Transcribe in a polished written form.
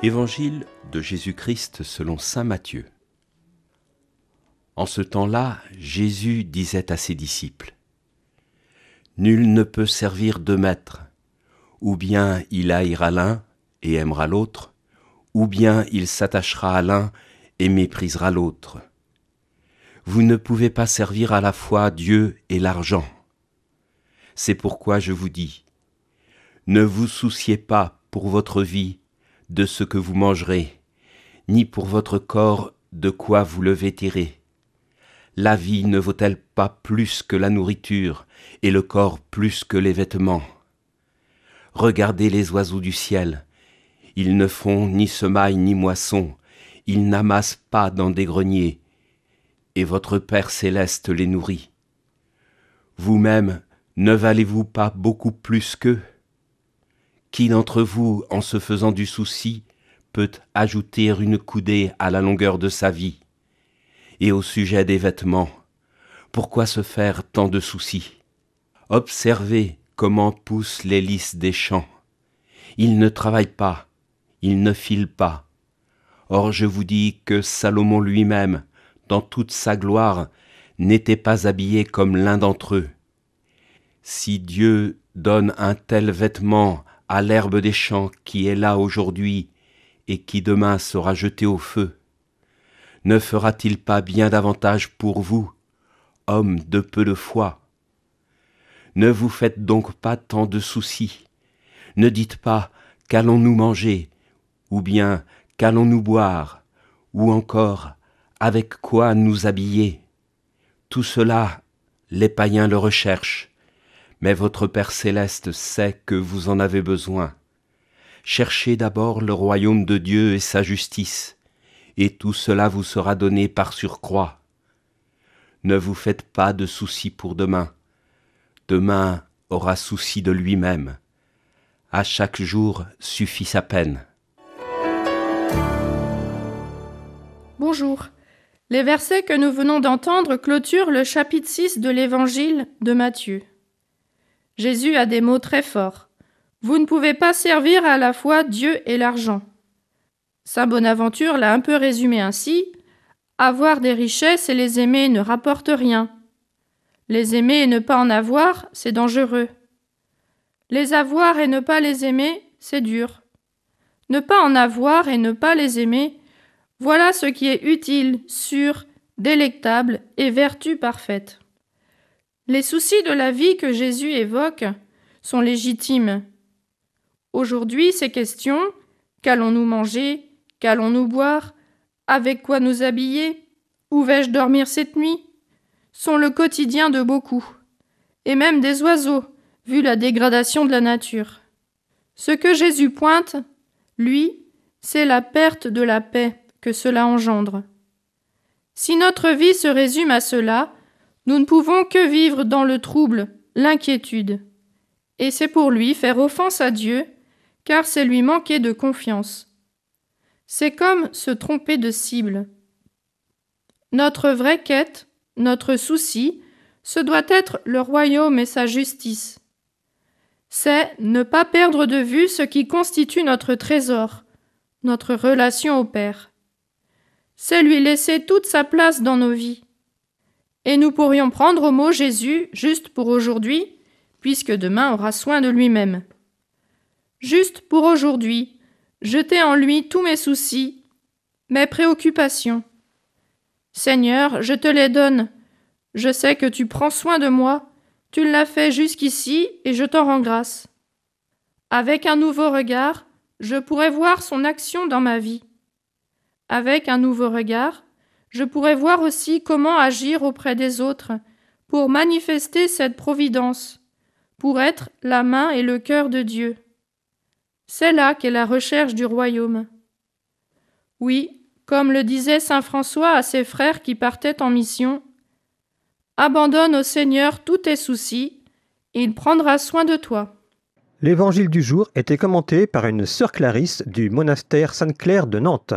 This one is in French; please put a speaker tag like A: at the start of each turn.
A: Évangile de Jésus-Christ selon saint Matthieu. En ce temps-là, Jésus disait à ses disciples : « Nul ne peut servir deux maîtres, ou bien il haïra l'un et aimera l'autre, ou bien il s'attachera à l'un et méprisera l'autre. Vous ne pouvez pas servir à la fois Dieu et l'argent. C'est pourquoi je vous dis, ne vous souciez pas pour votre vie de ce que vous mangerez, ni pour votre corps de quoi vous le vêtirez. La vie ne vaut-elle pas plus que la nourriture, et le corps plus que les vêtements ? Regardez les oiseaux du ciel, ils ne font ni semaille ni moisson, ils n'amassent pas dans des greniers, et votre Père céleste les nourrit. Vous-même, ne valez-vous pas beaucoup plus qu'eux ? Qui d'entre vous, en se faisant du souci, peut ajouter une coudée à la longueur de sa vie ? Et au sujet des vêtements, pourquoi se faire tant de soucis ? Observez comment poussent les lys des champs. Ils ne travaillent pas, ils ne filent pas. Or je vous dis que Salomon lui-même, dans toute sa gloire, n'était pas habillé comme l'un d'entre eux. Si Dieu donne un tel vêtement à l'herbe des champs qui est là aujourd'hui et qui demain sera jetée au feu, ne fera-t-il pas bien davantage pour vous, hommes de peu de foi ? Ne vous faites donc pas tant de soucis. Ne dites pas « qu'allons-nous manger ?» ou bien « qu'allons-nous boire ?» ou encore « avec quoi nous habiller ?» Tout cela, les païens le recherchent. Mais votre Père céleste sait que vous en avez besoin. Cherchez d'abord le royaume de Dieu et sa justice, et tout cela vous sera donné par surcroît. Ne vous faites pas de soucis pour demain. Demain aura souci de lui-même. À chaque jour suffit sa peine.
B: Bonjour. Les versets que nous venons d'entendre clôturent le chapitre 6 de l'Évangile de Matthieu. Jésus a des mots très forts. Vous ne pouvez pas servir à la fois Dieu et l'argent. Saint Bonaventure l'a un peu résumé ainsi : avoir des richesses et les aimer ne rapporte rien. Les aimer et ne pas en avoir, c'est dangereux. Les avoir et ne pas les aimer, c'est dur. Ne pas en avoir et ne pas les aimer, voilà ce qui est utile, sûr, délectable et vertu parfaite. Les soucis de la vie que Jésus évoque sont légitimes. Aujourd'hui, ces questions « qu'allons-nous manger ? Qu'allons-nous boire ? Avec quoi nous habiller ? Où vais-je dormir cette nuit ?» sont le quotidien de beaucoup, et même des oiseaux, vu la dégradation de la nature. Ce que Jésus pointe, lui, c'est la perte de la paix que cela engendre. Si notre vie se résume à cela, nous ne pouvons que vivre dans le trouble, l'inquiétude. Et c'est pour lui faire offense à Dieu, car c'est lui manquer de confiance. C'est comme se tromper de cible. Notre vraie quête, notre souci, ce doit être le royaume et sa justice. C'est ne pas perdre de vue ce qui constitue notre trésor, notre relation au Père. C'est lui laisser toute sa place dans nos vies. Et nous pourrions prendre au mot Jésus juste pour aujourd'hui, puisque demain aura soin de lui-même. Juste pour aujourd'hui, jeter en lui tous mes soucis, mes préoccupations. Seigneur, je te les donne. Je sais que tu prends soin de moi, tu l'as fait jusqu'ici et je t'en rends grâce. Avec un nouveau regard, je pourrai voir son action dans ma vie. Avec un nouveau regard, je pourrai voir aussi comment agir auprès des autres pour manifester cette providence, pour être la main et le cœur de Dieu. C'est là qu'est la recherche du royaume. Oui, comme le disait saint François à ses frères qui partaient en mission, « Abandonne au Seigneur tous tes soucis, et il prendra soin de toi. »
C: L'évangile du jour était commenté par une sœur Clarisse du monastère Sainte-Claire de Nantes.